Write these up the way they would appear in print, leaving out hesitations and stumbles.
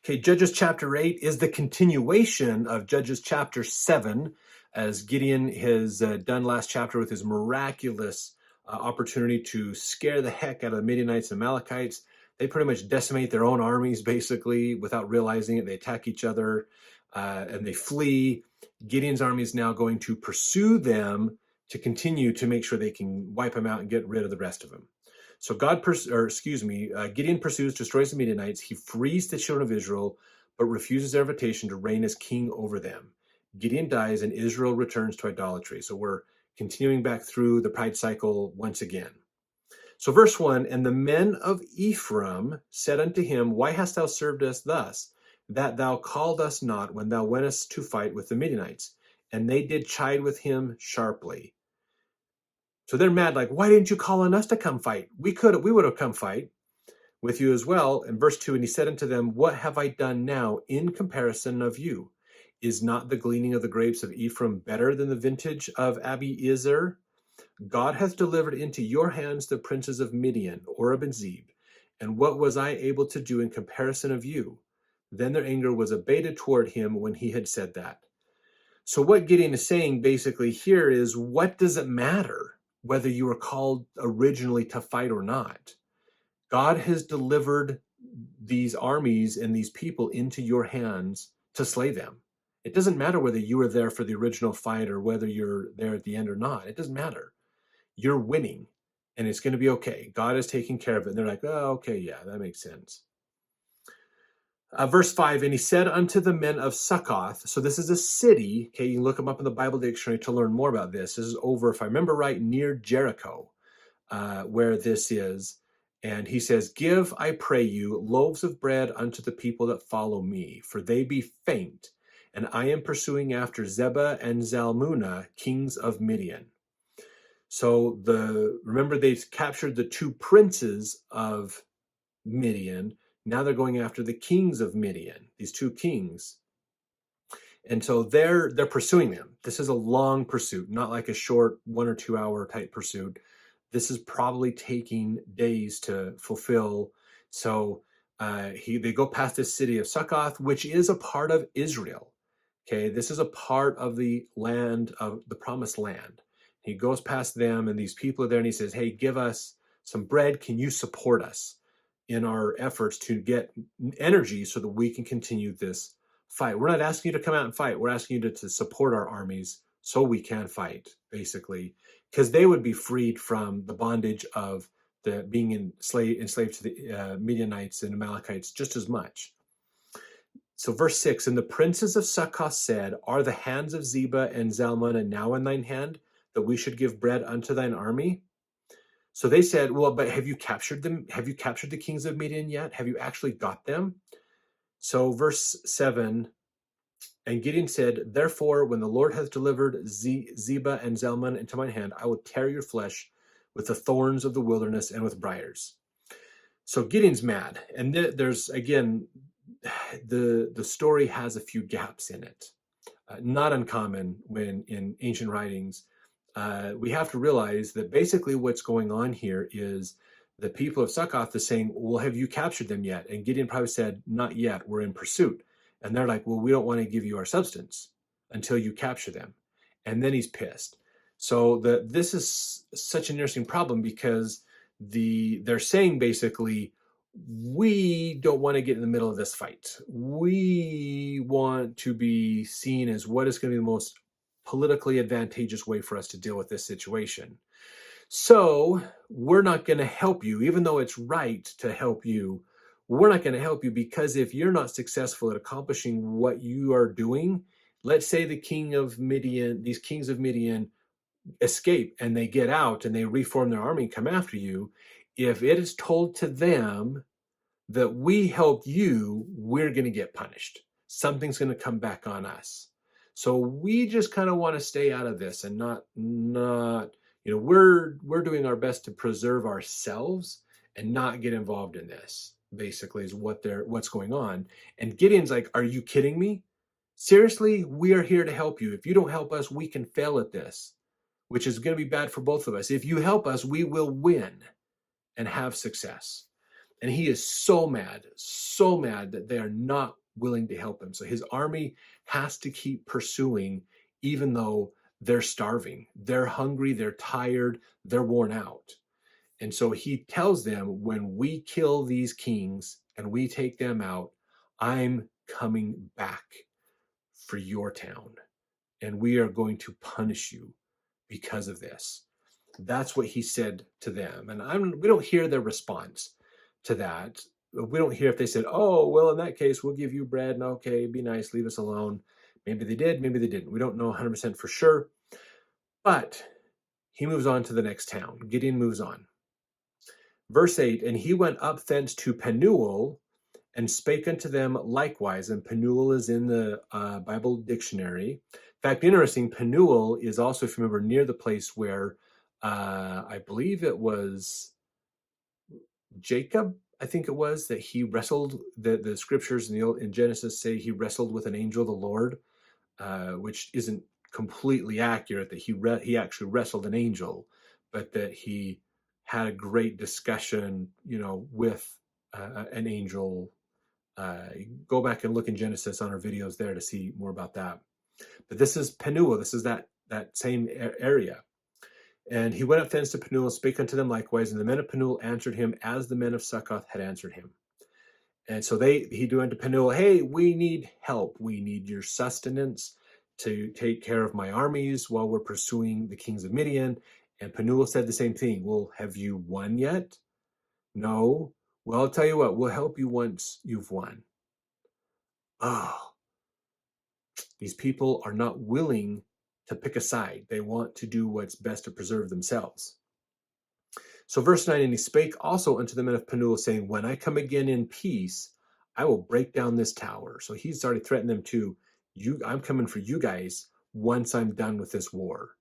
Okay, Judges chapter 8 is the continuation of Judges chapter 7, as Gideon has done last chapter with his miraculous opportunity to scare the heck out of the Midianites and Amalekites. They pretty much decimate their own armies, basically, without realizing it. They attack each other and they flee. Gideon's army is now going to pursue them to continue to make sure they can wipe them out and get rid of the rest of them. So Gideon pursues, destroys the Midianites. He frees the children of Israel, but refuses their invitation to reign as king over them. Gideon dies, and Israel returns to idolatry. So we're continuing back through the pride cycle once again. So verse 1, and the men of Ephraim said unto him, Why hast thou served us thus, that thou called us not when thou wentest to fight with the Midianites? And they did chide with him sharply. So they're mad, like, why didn't you call on us to come fight? We would have come fight with you as well. In verse 2, and he said unto them, What have I done now in comparison of you? Is not the gleaning of the grapes of Ephraim better than the vintage of Abiezer? God hath delivered into your hands the princes of Midian, Oreb and Zeb. And what was I able to do in comparison of you? Then their anger was abated toward him when he had said that. So what Gideon is saying basically here is, what does it matter whether you were called originally to fight or not? God has delivered these armies and these people into your hands to slay them. It doesn't matter whether you were there for the original fight or whether you're there at the end or not. It doesn't matter. You're winning, and it's going to be okay. God is taking care of it. And they're like, oh, okay, yeah, that makes sense. Verse 5, and he said unto the men of Succoth, so this is a city, okay, you can look them up in the Bible dictionary to learn more about this. This is over, if I remember right, near Jericho, where this is. And he says, Give, I pray you, loaves of bread unto the people that follow me, for they be faint, and I am pursuing after Zebah and Zalmunna, kings of Midian. So remember they've captured the two princes of Midian. Now they're going after the kings of Midian, these two kings. And so they're pursuing them. This is a long pursuit, not like a short 1 or 2 hour type pursuit. This is probably taking days to fulfill. So they go past this city of Succoth, which is a part of Israel. Okay, this is a part of the land of the promised land. He goes past them, and these people are there, and he says, Hey, give us some bread. Can you support us in our efforts to get energy so that we can continue this fight? We're not asking you to come out and fight. We're asking you to support our armies so we can fight, basically, because they would be freed from the bondage of being enslaved to the Midianites and Amalekites just as much. So verse 6, and the princes of Succoth said, Are the hands of Zebah and Zalmunna now in thine hand, that we should give bread unto thine army? So they said, Well, but have you captured them? Have you captured the kings of Midian yet? Have you actually got them? So verse 7, and Gideon said, Therefore, when the Lord hath delivered Zebah and Zalmunna into mine hand, I will tear your flesh with the thorns of the wilderness and with briers. So Gideon's mad. And there's, again, the story has a few gaps in it. Not uncommon when in ancient writings. We have to realize that basically what's going on here is the people of Succoth is saying, Well, have you captured them yet? And Gideon probably said, Not yet, we're in pursuit. And they're like, Well, we don't want to give you our substance until you capture them. And then he's pissed. So this is such an interesting problem because they're saying basically, we don't want to get in the middle of this fight. We want to be seen as what is going to be the most politically advantageous way for us to deal with this situation. So we're not going to help you, even though it's right to help you. We're not going to help you because if you're not successful at accomplishing what you are doing, let's say these kings of Midian escape and they get out and they reform their army and come after you. If it is told to them that we helped you, we're going to get punished. Something's going to come back on us. So we just kind of want to stay out of this and not, we're doing our best to preserve ourselves and not get involved in this, basically, is what's going on. And Gideon's like, Are you kidding me? Seriously, we are here to help you. If you don't help us, we can fail at this, which is going to be bad for both of us. If you help us, we will win and have success. And he is so mad that they are not willing to help him. So his army has to keep pursuing, even though they're starving, they're hungry, they're tired, they're worn out. And so he tells them, when we kill these kings and we take them out, I'm coming back for your town, and we are going to punish you because of this. That's what he said to them. And we don't hear their response to that. We don't hear if they said, oh, well, in that case, we'll give you bread, and okay, be nice, leave us alone. Maybe they did, maybe they didn't. We don't know 100% for sure. But he moves on to the next town. Gideon moves on. Verse 8, and he went up thence to Penuel, and spake unto them likewise. And Penuel is in the Bible dictionary. In fact, interesting, Penuel is also, if you remember, near the place where I believe it was Jacob, I think it was, that he wrestled. The scriptures in Genesis say he wrestled with an angel of the Lord, which isn't completely accurate, that he actually wrestled an angel, but that he had a great discussion, with an angel. Go back and look in Genesis on our videos there to see more about that. But this is Penuel. This is that same area. And he went up thence to Penuel, and spake unto them likewise. And the men of Penuel answered him as the men of Succoth had answered him. And so he do unto Penuel, hey, we need help. We need your sustenance to take care of my armies while we're pursuing the kings of Midian. And Penuel said the same thing. Well, have you won yet? No. Well, I'll tell you what, we'll help you once you've won. Oh, these people are not willing to pick a side. They want to do what's best to preserve themselves. So verse 9, and he spake also unto the men of Penuel, saying, when I come again in peace, I will break down this tower. So he's already threatened them too. I'm coming for you guys once I'm done with this war.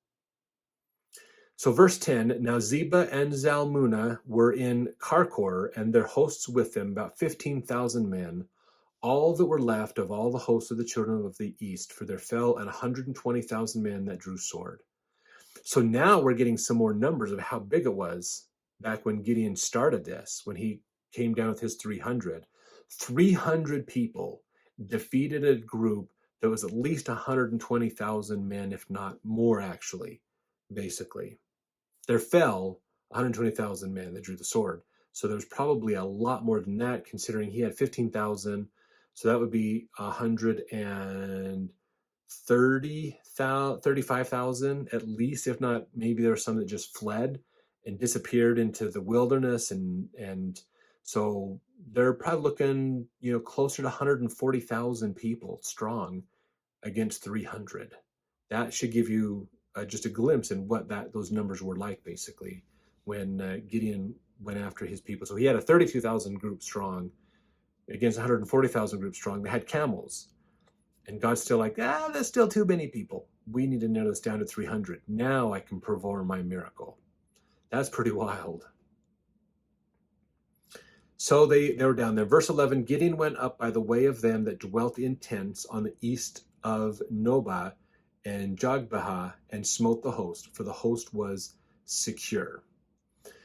So verse 10, now Zebah and Zalmunna were in Karkor, and their hosts with them, about 15,000 men, all that were left of all the hosts of the children of the east, for there fell 120,000 men that drew sword. So now we're getting some more numbers of how big it was back when Gideon started this, when he came down with his 300. 300 people defeated a group that was at least 120,000 men, if not more, actually, basically. There fell 120,000 men that drew the sword. So there's probably a lot more than that, considering he had 15,000. So that would be 135,000 at least, if not, maybe there were some that just fled and disappeared into the wilderness. And so they're probably looking, closer to 140,000 people strong against 300. That should give you just a glimpse in what those numbers were like, basically, when Gideon went after his people. So he had a 32,000 group strong against 140,000 group strong. They had camels. And God's still like, that's still too many people. We need to narrow this down to 300. Now I can perform my miracle. That's pretty wild. So they were down there. Verse 11, Gideon went up by the way of them that dwelt in tents on the east of Nobah and Jogbehah, and smote the host, for the host was secure.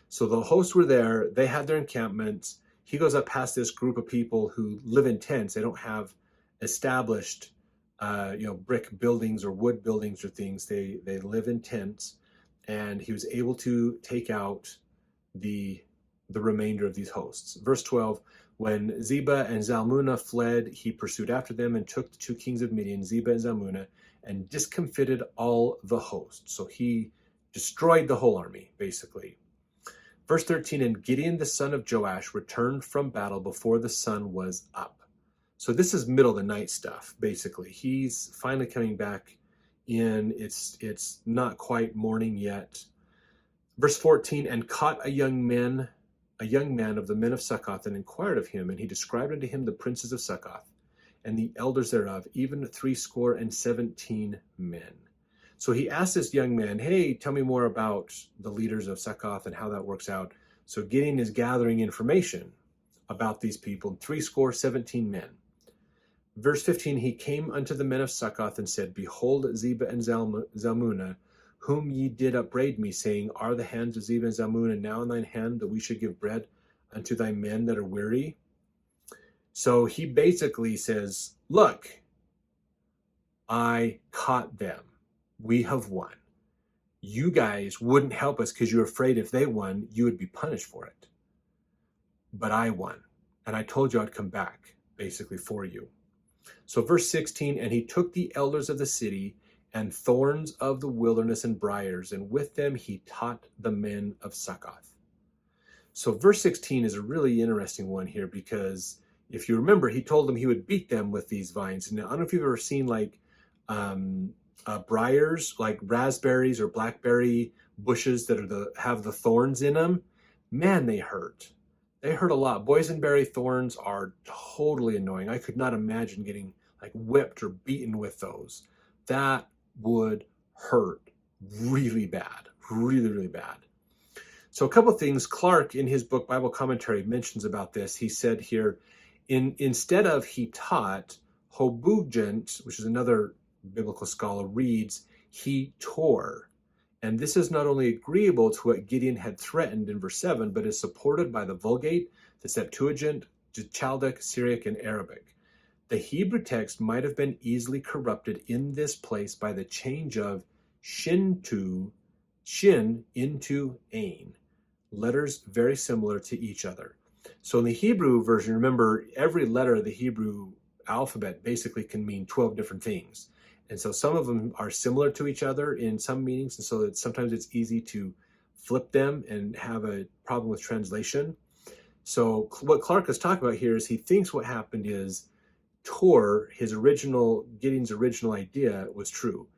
So the hosts were there. They had their encampments. He goes up past this group of people who live in tents. They don't have established brick buildings or wood buildings or things. They live in tents, and he was able to take out the remainder of these hosts. Verse 12, when Zebah and Zalmunna fled, he pursued after them and took the two kings of Midian, Zebah and Zalmunna, and discomfited all the hosts. So he destroyed the whole army, basically. Verse 13, and Gideon the son of Joash returned from battle before the sun was up. So this is middle of the night stuff, basically. He's finally coming back in. It's not quite morning yet. Verse 14, and caught a young man of the men of Succoth, and inquired of him, and he described unto him the princes of Succoth, and the elders thereof, even 70 men. So he asked this young man, hey, tell me more about the leaders of Succoth and how that works out. So Gideon is gathering information about these people, 70 men. Verse 15, he came unto the men of Succoth and said, behold, Zebah and Zalmunna, whom ye did upbraid me, saying, are the hands of Zebah and Zalmunna now in thine hand, that we should give bread unto thy men that are weary. So he basically says, look, I caught them. We have won. You guys wouldn't help us because you're afraid if they won, you would be punished for it. But I won. And I told you I'd come back, basically, for you. So verse 16, and he took the elders of the city and thorns of the wilderness and briers, and with them he taught the men of Succoth. So verse 16 is a really interesting one here, because if you remember, he told them he would beat them with these vines. Now, I don't know if you've ever seen like briers, like raspberries or blackberry bushes that have the thorns in them. Man, they hurt. They hurt a lot. Boysenberry thorns are totally annoying. I could not imagine getting like whipped or beaten with those. That would hurt really bad, really, really bad. So a couple of things. Clarke, in his book Bible Commentary, mentions about this. He said here, instead of he taught, Houbigant, which is another biblical scholar, reads, he tore. And this is not only agreeable to what Gideon had threatened in verse 7, but is supported by the Vulgate, the Septuagint, Chaldec, Syriac, and Arabic. The Hebrew text might have been easily corrupted in this place by the change of shin into ain, letters very similar to each other. So in the Hebrew version, remember, every letter of the Hebrew alphabet basically can mean 12 different things. And so some of them are similar to each other in some meanings, and so that sometimes it's easy to flip them and have a problem with translation. So what Clarke is talking about here is he thinks what happened is Gideon's original idea was true.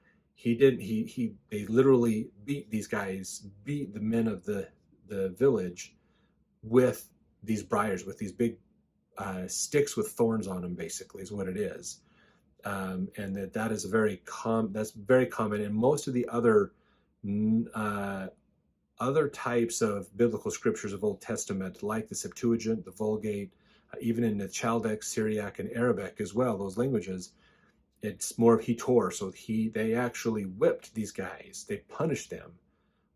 They literally beat the men of the village with these briers, with these big sticks with thorns on them, basically, is what it is. And that is very common in most of the other types of biblical scriptures of Old Testament, like the Septuagint, the Vulgate, even in the Chaldec, Syriac, and Arabic as well, those languages, it's more of he tore. So they actually whipped these guys. They punished them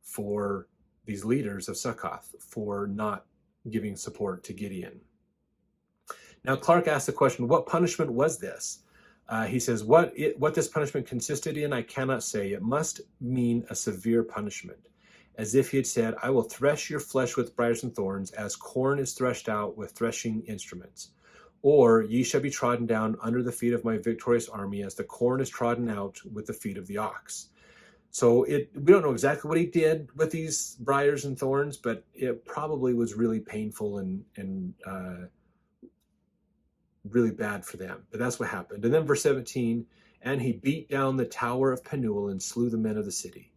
for these leaders of Succoth for not giving support to Gideon. Now, Clarke asked the question, what punishment was this? He says, what this punishment consisted in, I cannot say. It must mean a severe punishment, as if he had said, I will thresh your flesh with briars and thorns, as corn is threshed out with threshing instruments. Or ye shall be trodden down under the feet of my victorious army, as the corn is trodden out with the feet of the ox. So we don't know exactly what he did with these briars and thorns, but it probably was really painful and really bad for them. But that's what happened. And then verse 17, and he beat down the tower of Penuel and slew the men of the city.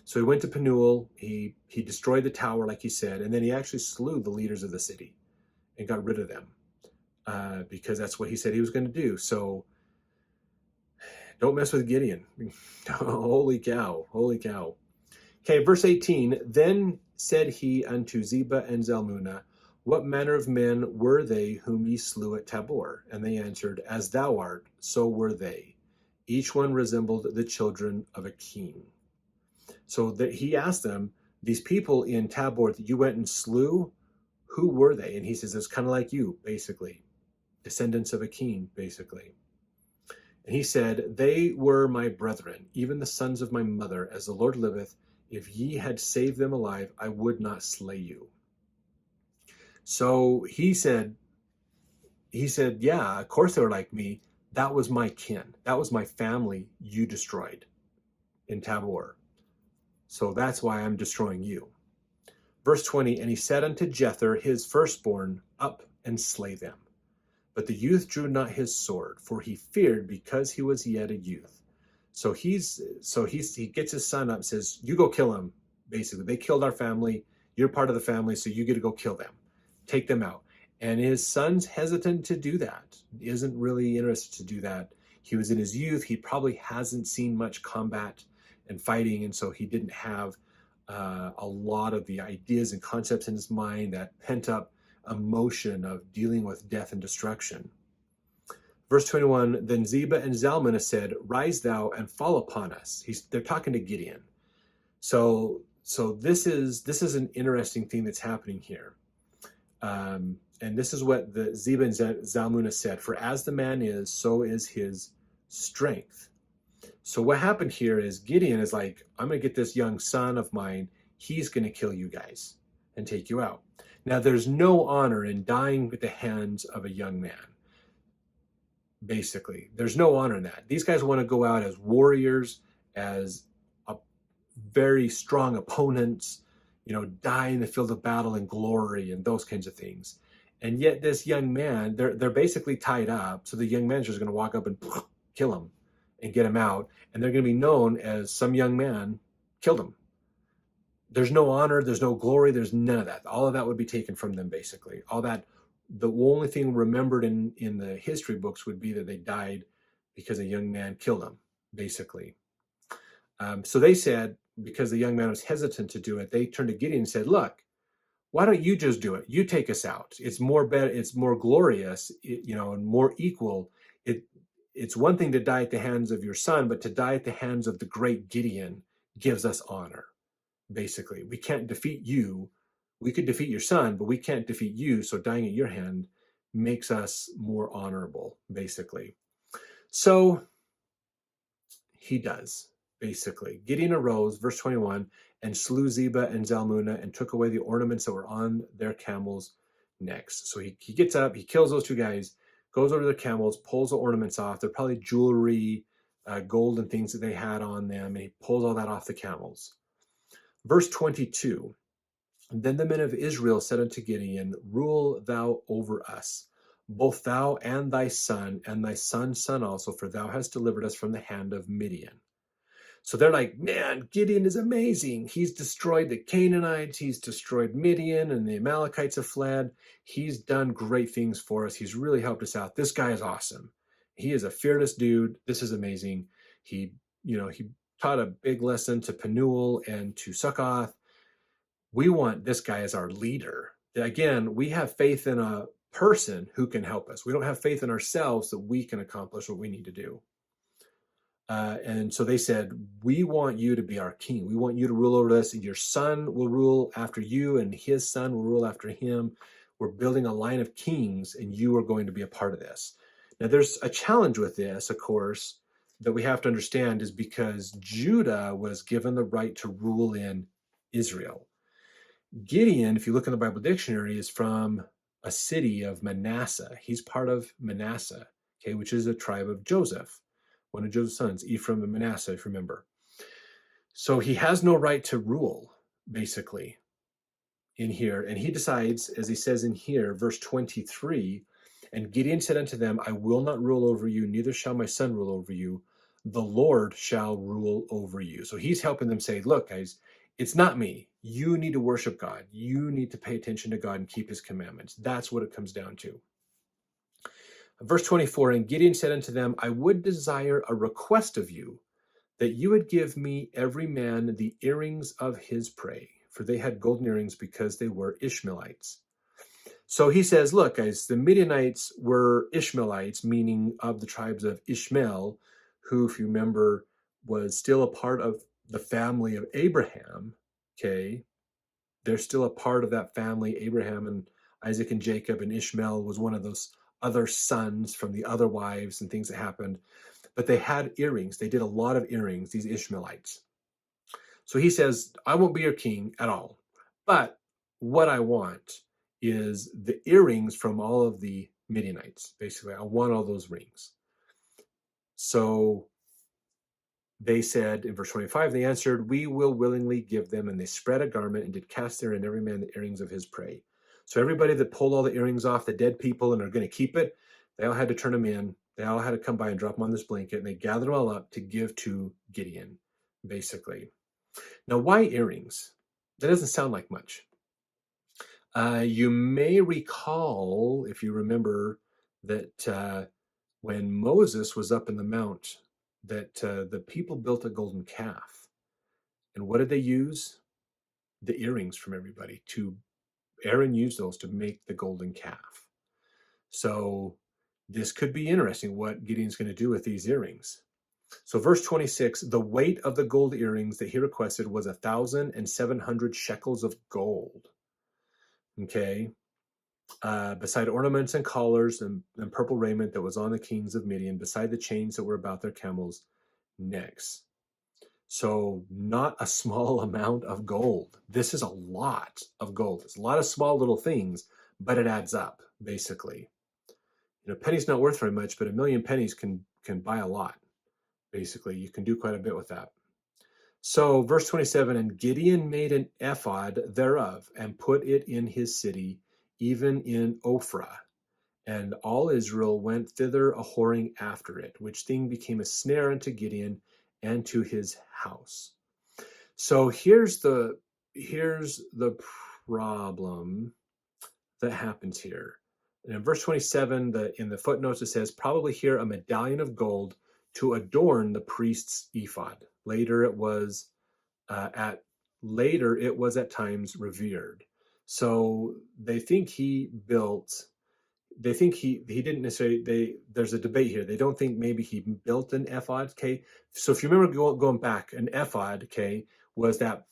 So he went to Penuel, he destroyed the tower, like he said, and then he actually slew the leaders of the city and got rid of them because that's what he said he was going to do. So don't mess with Gideon. Holy cow, holy cow. Okay, verse 18, then said he unto Zebah and Zalmunna, what manner of men were they whom ye slew at Tabor? And they answered, as thou art, so were they. Each one resembled the children of a king. So that he asked them, these people in Tabor that you went and slew, who were they? And he says, it's kind of like you, basically. Descendants of a king, basically. And he said, they were my brethren, even the sons of my mother, as the Lord liveth, if ye had saved them alive, I would not slay you. So he said, yeah, of course they were like me. That was my kin. That was my family you destroyed in Tabor. So that's why I'm destroying you. Verse 20, and he said unto Jether, his firstborn, up and slay them. But the youth drew not his sword, for he feared because he was yet a youth. So he gets his son up and says, you go kill him, basically. They killed our family. You're part of the family, so you get to go kill them. Take them out. And his son's hesitant to do that. He isn't really interested to do that. He was in his youth. He probably hasn't seen much combat and fighting, and so he didn't have a lot of the ideas and concepts in his mind, that pent-up emotion of dealing with death and destruction. Verse 21, then Zebah and Zalmunna said, rise thou and fall upon us. They're talking to Gideon. So this is an interesting thing that's happening here. And this is what the Zeba and Zalmunna said, for as the man is, so is his strength. So what happened here is Gideon is like, I'm going to get this young son of mine. He's going to kill you guys and take you out. Now, there's no honor in dying at the hands of a young man. Basically, there's no honor in that. These guys want to go out as warriors, as very strong opponents, die in the field of battle in glory and those kinds of things. And yet this young man, they're basically tied up. So the young man's just going to walk up and kill him and get him out. And they're going to be known as some young man killed him. There's no honor, there's no glory, there's none of that. All of that would be taken from them, basically. All that, the only thing remembered in the history books would be that they died because a young man killed them, basically. So they said, because the young man was hesitant to do it, they turned to Gideon and said, look, why don't you just do it? You take us out. It's more better, it's more glorious, and more equal. It's one thing to die at the hands of your son, but to die at the hands of the great Gideon gives us honor. Basically, we can't defeat you. We could defeat your son, but we can't defeat you. So dying at your hand makes us more honorable, basically. So he does, basically. Gideon arose, verse 21, and slew Zeba and Zalmunna and took away the ornaments that were on their camels' necks. So he gets up, he kills those two guys, goes over to their camels, pulls the ornaments off. They're probably jewelry, gold and things that they had on them, and he pulls all that off the camels. Verse 22, then the men of Israel said unto Gideon, rule thou over us, both thou and thy son's son also, for thou hast delivered us from the hand of Midian. So they're like, man, Gideon is amazing. He's destroyed the Canaanites. He's destroyed Midian, and the Amalekites have fled. He's done great things for us. He's really helped us out. This guy is awesome. He is a fearless dude. This is amazing. He taught a big lesson to Penuel and to Succoth. We want this guy as our leader. Again, we have faith in a person who can help us. We don't have faith in ourselves that we can accomplish what we need to do. And so they said, we want you to be our king. We want you to rule over us, and your son will rule after you, and his son will rule after him. We're building a line of kings, and you are going to be a part of this. Now, there's a challenge with this, of course, that we have to understand, is because Judah was given the right to rule in Israel. Gideon, if you look in the Bible dictionary, is from a city of Manasseh. He's part of Manasseh, okay, which is a tribe of Joseph, one of Joseph's sons, Ephraim and Manasseh, if you remember. So he has no right to rule, basically, in here. And he decides, as he says in here, verse 23, and Gideon said unto them, I will not rule over you, neither shall my son rule over you. The Lord shall rule over you. So he's helping them say, look, guys, it's not me. You need to worship God. You need to pay attention to God and keep his commandments. That's what it comes down to. Verse 24, and Gideon said unto them, I would desire a request of you, that you would give me every man the earrings of his prey, for they had golden earrings because they were Ishmaelites. So he says, look, guys, the Midianites were Ishmaelites, meaning of the tribes of Ishmael, who, if you remember, was still a part of the family of Abraham, okay? They're still a part of that family, Abraham and Isaac and Jacob, and Ishmael was one of those other sons from the other wives and things that happened. But they had earrings. They did a lot of earrings, these Ishmaelites. So he says, I won't be your king at all. But what I want is the earrings from all of the Midianites. Basically, I want all those rings. So they said in verse 25, they answered, we will willingly give them. And they spread a garment and did cast therein every man the earrings of his prey. So everybody that pulled all the earrings off the dead people and are going to keep it, they all had to turn them in. They all had to come by and drop them on this blanket, and they gathered them all up to give to Gideon, basically. Now, why earrings? That doesn't sound like much. You may recall, if you remember, that when Moses was up in the mount, that the people built a golden calf. And what did they use? The earrings from everybody. Aaron used those to make the golden calf. So this could be interesting, what Gideon's going to do with these earrings. So verse 26, the weight of the gold earrings that he requested was 1,700 shekels of gold. Okay. beside ornaments and collars and purple raiment that was on the kings of Midian, beside the chains that were about their camels' necks. So not a small amount of gold. This is a lot of gold. It's a lot of small little things, but it adds up, basically. A penny's not worth very much, but a million pennies can buy a lot. Basically, you can do quite a bit with that. So verse 27, and Gideon made an ephod thereof and put it in his city, even in Ophrah. And all Israel went thither a whoring after it, which thing became a snare unto Gideon and to his house. So here's the problem that happens here. And in verse 27, in the footnotes, it says, probably here a medallion of gold to adorn the priest's ephod. Later it was at times revered. So they think he built. They think he didn't necessarily. There's a debate here. They don't think maybe he built an ephod. Okay, so if you remember going back, an ephod, okay, was that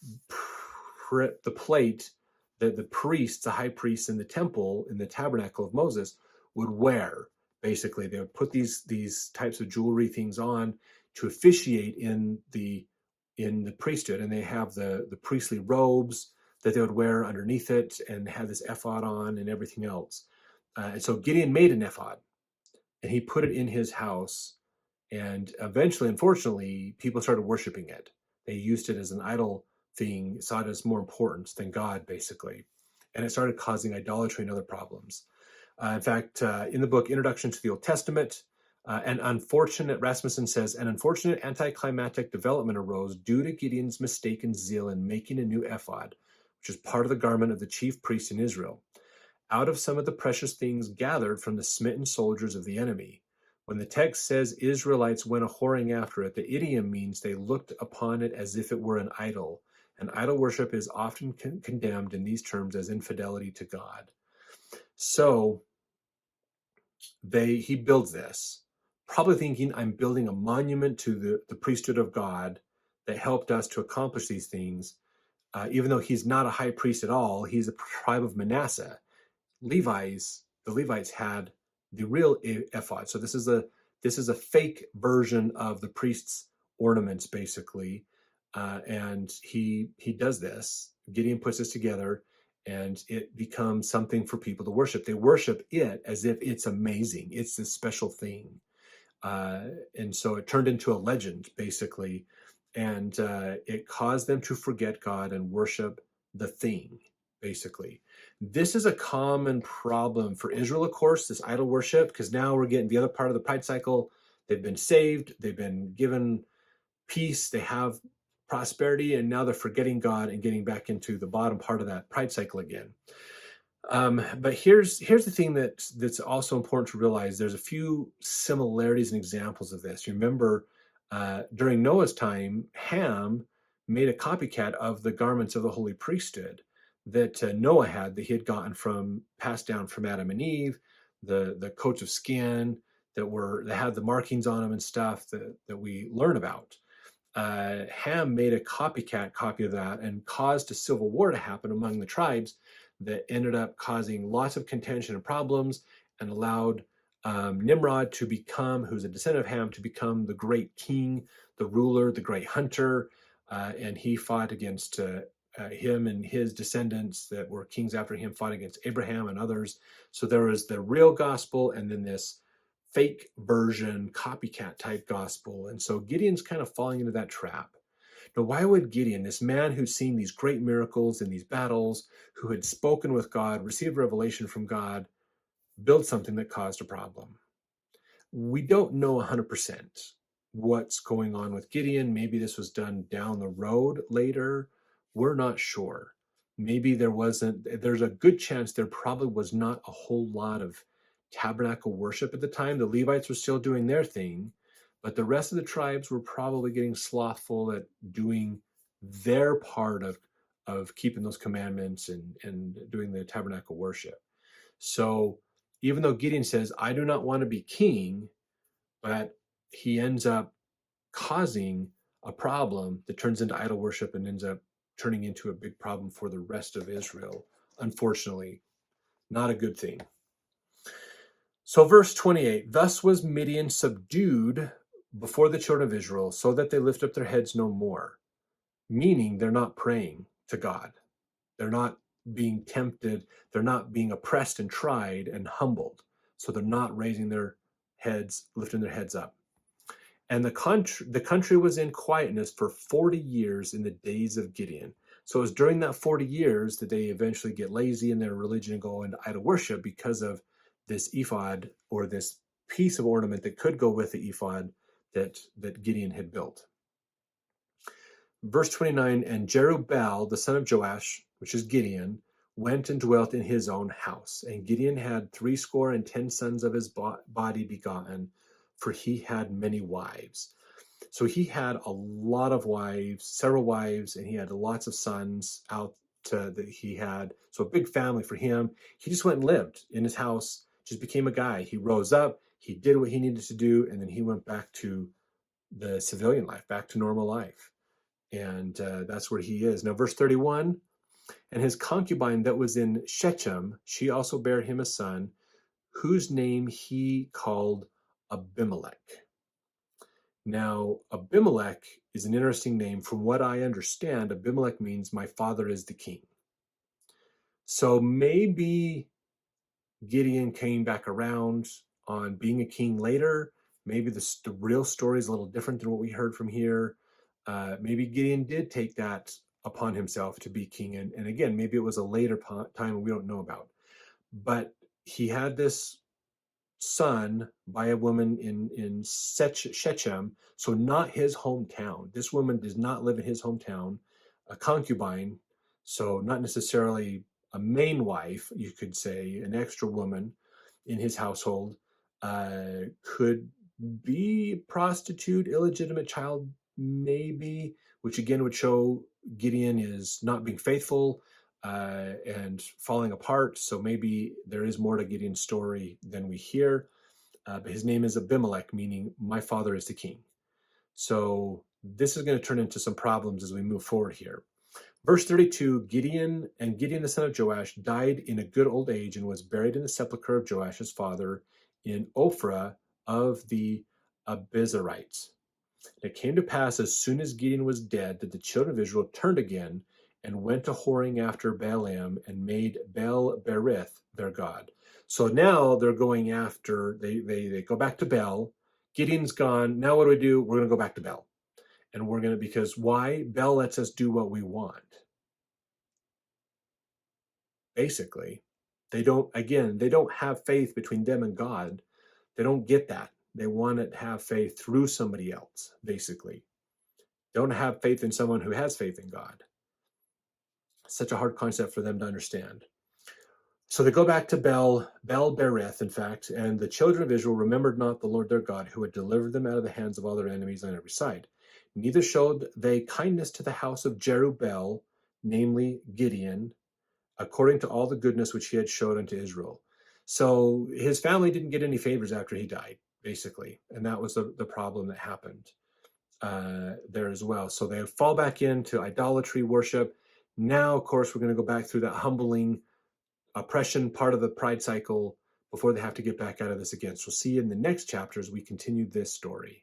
the plate that the priests, the high priests in the temple, in the tabernacle of Moses, would wear. Basically, they would put these types of jewelry things on to officiate in the priesthood, and they have the priestly robes that they would wear underneath it, and have this ephod on and everything else. And so Gideon made an ephod, and he put it in his house. And eventually, unfortunately, people started worshiping it. They used it as an idol thing, saw it as more important than God, basically. And it started causing idolatry and other problems. In fact, in the book Introduction to the Old Testament, Rasmussen says, an unfortunate anticlimactic development arose due to Gideon's mistaken zeal in making a new ephod, which is part of the garment of the chief priest in Israel, out of some of the precious things gathered from the smitten soldiers of the enemy. When the text says Israelites went a whoring after it, the idiom means they looked upon it as if it were an idol. And idol worship is often condemned in these terms as infidelity to God. So he builds this, probably thinking, I'm building a monument to the priesthood of God that helped us to accomplish these things. Even though he's not a high priest at all, he's a tribe of Manasseh. The Levites had the real ephod. So this is a fake version of the priest's ornaments, basically. And he does this. Gideon puts this together, and it becomes something for people to worship. They worship it as if it's amazing. It's this special thing. And so it turned into a legend, basically. And it caused them to forget God and worship the thing, basically. This is a common problem for Israel, of course, this idol worship, because now we're getting the other part of the pride cycle. They've been saved. They've been given peace. They have prosperity, and now they're forgetting God and getting back into the bottom part of that pride cycle again. But here's the thing that's also important to realize. There's a few similarities and examples of this. You remember during Noah's time, Ham made a copycat of the garments of the holy priesthood that Noah had, that he had gotten passed down from Adam and Eve, the coats of skin that had the markings on them and stuff that we learn about. Ham made a copycat copy of that and caused a civil war to happen among the tribes that ended up causing lots of contention and problems, and allowed Nimrod to become, who's a descendant of Ham, to become the great king, the ruler, the great hunter. And he fought against him, and his descendants that were kings after him fought against Abraham and others. So there was the real gospel, and then this fake version, copycat type gospel. And so Gideon's kind of falling into that trap. Now, why would Gideon, this man who's seen these great miracles in these battles, who had spoken with God, received revelation from God, build something that caused a problem? We don't know 100% what's going on with Gideon. Maybe this was done down the road later. We're not sure. Maybe there's a good chance there probably was not a whole lot of tabernacle worship at the time. The Levites were still doing their thing, but the rest of the tribes were probably getting slothful at doing their part of keeping those commandments and doing the tabernacle worship. So even though Gideon says, I do not want to be king, but he ends up causing a problem that turns into idol worship and ends up turning into a big problem for the rest of Israel, unfortunately. Not a good thing. So verse 28, thus was Midian subdued before the children of Israel, so that they lift up their heads no more. Meaning they're not praying to God. They're not being tempted. They're not being oppressed and tried and humbled. So they're not raising their heads, lifting their heads up. And the country was in quietness for 40 years in the days of Gideon. So it was during that 40 years that they eventually get lazy in their religion and go into idol worship because of this ephod, or this piece of ornament that could go with the ephod that Gideon had built. Verse 29, and Jerubbaal, the son of Joash, which is Gideon, went and dwelt in his own house. And Gideon had 70 sons of his body begotten, for he had many wives. So he had a lot of wives, several wives, and he had lots of sons out that he had. So a big family for him. He just went and lived in his house, just became a guy. He rose up, he did what he needed to do, and then he went back to the civilian life, back to normal life. And that's where he is. Now, verse 31, and his concubine that was in Shechem, she also bare him a son, whose name he called Abimelech. Now, Abimelech is an interesting name. From what I understand, Abimelech means my father is the king. So maybe Gideon came back around on being a king later. Maybe the real story is a little different than what we heard from here. Maybe Gideon did take that upon himself to be king. And again, maybe it was a later time we don't know about. But he had this son by a woman in Shechem, so not his hometown. This woman does not live in his hometown, a concubine, so not necessarily a main wife, you could say, an extra woman in his household, could be prostitute, illegitimate child, maybe, which again would show Gideon is not being faithful and falling apart. So maybe there is more to Gideon's story than we hear. But his name is Abimelech, meaning my father is the king. So this is going to turn into some problems as we move forward here. Verse 32, Gideon the son of Joash died in a good old age and was buried in the sepulchre of Joash his father in Ophrah of the Abiezrites. And it came to pass as soon as Gideon was dead that the children of Israel turned again and went to whoring after Baalim and made Baal-berith their god. So now they're going after, they go back to Baal. Gideon's gone. Now what do? We're going to go back to Baal. And we're going to, because why? Baal lets us do what we want. Basically, they don't have faith between them and God. They don't get that. They want to have faith through somebody else, basically. They don't have faith in someone who has faith in God. Such a hard concept for them to understand. So they go back to Baal-berith, in fact, and the children of Israel remembered not the Lord their God, who had delivered them out of the hands of all their enemies on every side. Neither showed they kindness to the house of Jerubbaal, namely Gideon, according to all the goodness which he had showed unto Israel. So his family didn't get any favors after he died, basically, and that was the problem that happened there as well. So they fall back into idolatry worship. Now, of course, we're going to go back through that humbling oppression part of the pride cycle before they have to get back out of this again. So see you in the next chapter as we continue this story.